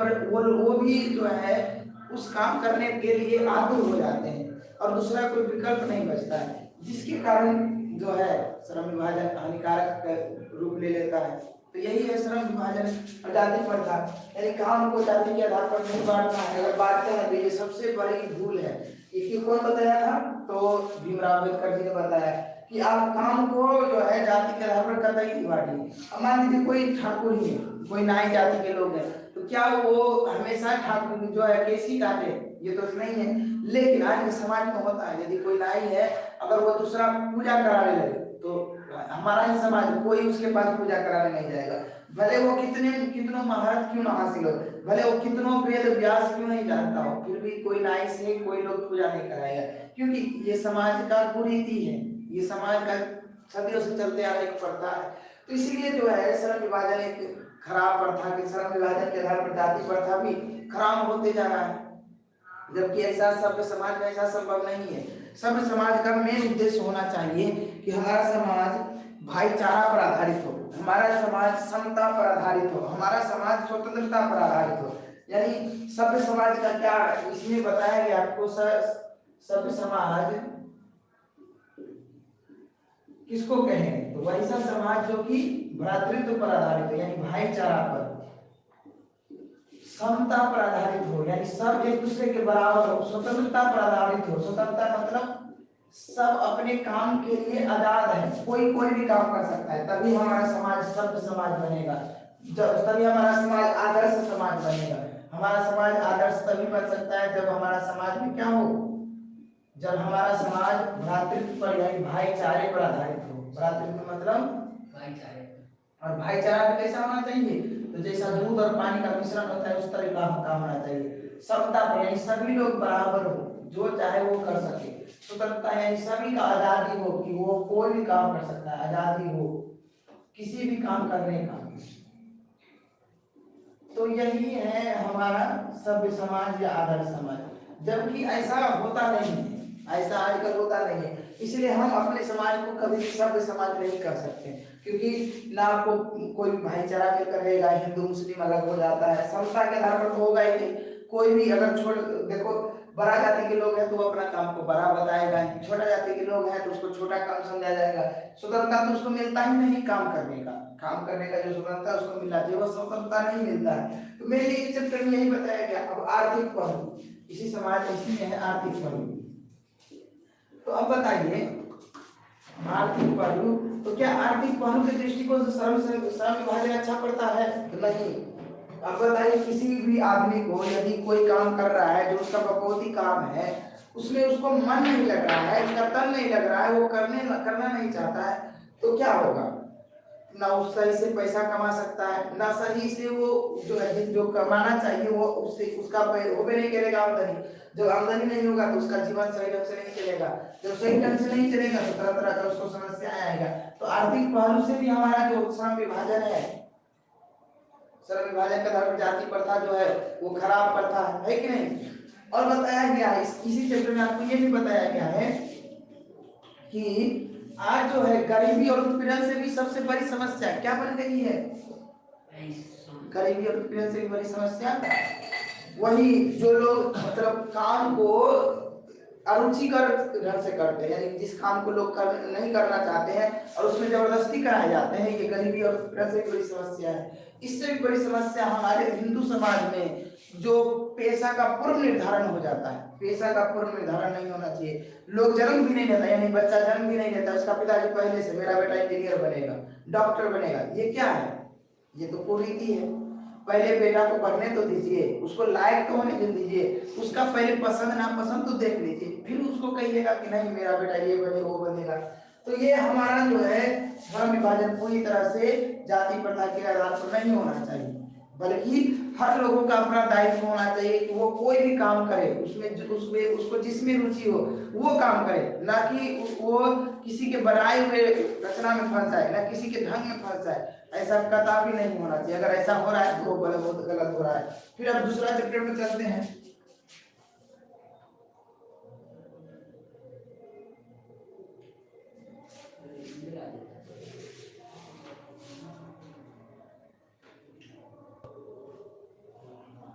पर वो भी जो है उस काम करने के लिए आतुर हो जाते हैं और दूसरा कोई विकल्प नहीं बचता है, जिसके कारण जो है श्रम विभाजन हानिकारक रूप ले लेता है। तो यही है श्रम विभाजन और जाति प्रथा, यानी काम को जाति के आधार पर नहीं बांटना है। अगर बांटते हैं तो ये सबसे बड़ी भूल है। इसकी कौन बताया था? तो भीमराव अम्बेडकर जी ने बताया कि आप काम को जो है जाति के आधार पर कतई नहीं बांटिए। अब मान लीजिए कोई ठाकुर ही है, कोई नाई जाति के लोग हैं, तो क्या वो हमेशा ठाकुर जो है केसी काटे? ये तो नहीं है। लेकिन आज के समाज में होता है, यदि कोई नाई है अगर वो दूसरा पूजा कराने लगे तो हमारा ही समाज कोई उसके पास पूजा कराने नहीं जाएगा, भले वो कितनों महारत क्यों ना हासिल हो, भले वो कितनों वेद व्यास क्यों नहीं जानता हो, फिर भी कोई नाई से कोई लोग पूजा नहीं कराएगा, क्योंकि ये समाज का कुरीति है, ये समाज का सदियों से चलते आ रहा एक प्रथा है। तो इसीलिए जो है श्रम विभाजन एक खराब प्रथा के, श्रम विभाजन के आधार पर जाति प्रथा भी खराब होते जा रहा है, जबकि ऐसा सभ्य समाज में ऐसा संभव नहीं है। सभ्य समाज का मेन उद्देश्य होना चाहिए कि हमारा समाज भाईचारा पर आधारित हो, हमारा समाज समता पर आधारित हो, हमारा समाज स्वतंत्रता पर आधारित हो। यानी सभ्य समाज का क्या इसमें बताया गया आपको? सभ्य समाज किसको कहें? तो वैसा समाज जो कि भ्रातृत्व पर आधारित हो, यानी भाईचारा पर, समता पर आधारित हो, यानी सब एक दूसरे के बराबर हो, स्वतंत्रता पर आधारित हो। स्वतंत्रता मतलब सब अपने काम के लिए आजाद है, कोई भी काम कर सकता है, तभी हमारा समाज सभ्य समाज बनेगा, तभी हमारा समाज आदर्श समाज बनेगा। हमारा समाज आदर्श तभी बन सकता है जब हमारा समाज में क्या हो, जब हमारा समाज भ्रातृत्व पर यानी भाईचारे पर आधारित हो। भ्रातृत्व मतलब भाईचारे, और भाईचारा भी कैसा होना चाहिए? तो जैसा दूध और पानी का मिश्रण होता है उस तरह का होना चाहिए। समता पर यानी सभी लोग बराबर हो, जो चाहे वो कर सके। स्वतंत्रता यानी सभी का आजादी हो कि वो कोई भी काम कर सकता है, आजादी हो किसी भी काम करने का। तो यही है हमारा सभ्य समाज या आदर्श समाज, जबकि ऐसा होता नहीं है, ऐसा आजकल होता नहीं है। इसलिए हम अपने समाज को कभी भी सभ्य समाज नहीं कर सकते, क्योंकि ना आपको कोई भाईचारा मिलकर रहेगा, हिंदू मुस्लिम अलग हो जाता है, समता के आधार पर तो होगा ही नहीं। कोई भी अगर छोड़ देखो, बड़ा जाति के लोग हैं तो वो अपना काम को बड़ा बताएगा, छोटा जाति के लोग हैं तो उसको छोटा काम समझा जाएगा। स्वतंत्रता तो उसको मिलता ही नहीं काम करने का, काम करने का जो स्वतंत्रता उसको मिलना चाहिए, वो स्वतंत्रता नहीं मिलता है। तो मेरे लिए इस चैप्टर में यही बताया गया। अब आर्थिक पहलू, इसी समाज इसी में है आर्थिक पहलू। तो अब बताइए आर्थिक पहलू, तो क्या आर्थिक पहलू के दृष्टिकोण से श्रम विभाजन अच्छा पड़ता है? नहीं। अब बताइए किसी भी आदमी को यदि कोई काम कर रहा है जो उसका बकौती काम है, उसमें उसको मन नहीं लग रहा है, उसका तन नहीं लग रहा है, वो करना नहीं चाहता है, तो क्या होगा? ना उस सही से पैसा कमा सकता है, ना सही से वो जो कमाना चाहिए वो उससे उसका हो भी नहीं करेगा आमदनी। जब आमदनी नहीं होगा तो उसका जीवन सही ढंग से नहीं चलेगा, जब सही ढंग से नहीं चलेगा तो तरह तरह का उसको समस्या आएगा। तो आर्थिक पहलू से भी हमारा जो श्रम विभाजन है, श्रम विभाजन के आधार पर जाति प्रथा जो है वो खराब प्रथा है कि नहीं? और बताया गया है इसी चैप्टर में आपको ये भी बताया गया है कि आज जो है गरीबी और उत्पीड़न से भी सबसे बड़ी समस्या क्या बन गई है? गरीबी और उत्पीड़न से भी बड़ी समस्या वही जो लोग मतलब काम को अरुचिकर ढंग से करते हैं, यानी जिस काम को लोग नहीं करना चाहते हैं और उसमें जबरदस्ती कराए जाते हैं, ये गरीबी और उत्पीड़न से बड़ी समस्या है। इससे भी बड़ी समस्या हमारे हिंदू समाज में जो पेशा का पूर्व निर्धारण हो जाता है, पेशा का पूर्व निर्धारण नहीं होना चाहिए। लोग जन्म भी नहीं लेता, यानी बच्चा जन्म भी नहीं लेता, उसका पिताजी पहले से मेरा बेटा इंजीनियर बनेगा, डॉक्टर बनेगा, ये क्या है? ये तो कुरीति है। पहले बेटा को पढ़ने तो दीजिए, उसको लायक तो होने दीजिए, उसका पहले पसंद नापसंद तो देख लीजिए, फिर उसको कहिएगा कि नहीं मेरा बेटा ये बने वो बनेगा। तो ये हमारा जो है धर्म विभाजन पूरी तरह से जाति प्रथा के आधार पर नहीं होना चाहिए, बल्कि हर लोगों का अपना दायित्व होना चाहिए कि वो कोई भी काम करे उसमें उसको जिसमें रुचि हो वो काम करे, ना कि वो किसी के बनाए हुए रचना में फंस जाए, ना किसी के ढंग में फंस जाए। ऐसा कदापि नहीं होना चाहिए। अगर ऐसा हो रहा है तो बहुत गलत हो रहा है। फिर अब दूसरा चैप्टर में चलते हैं।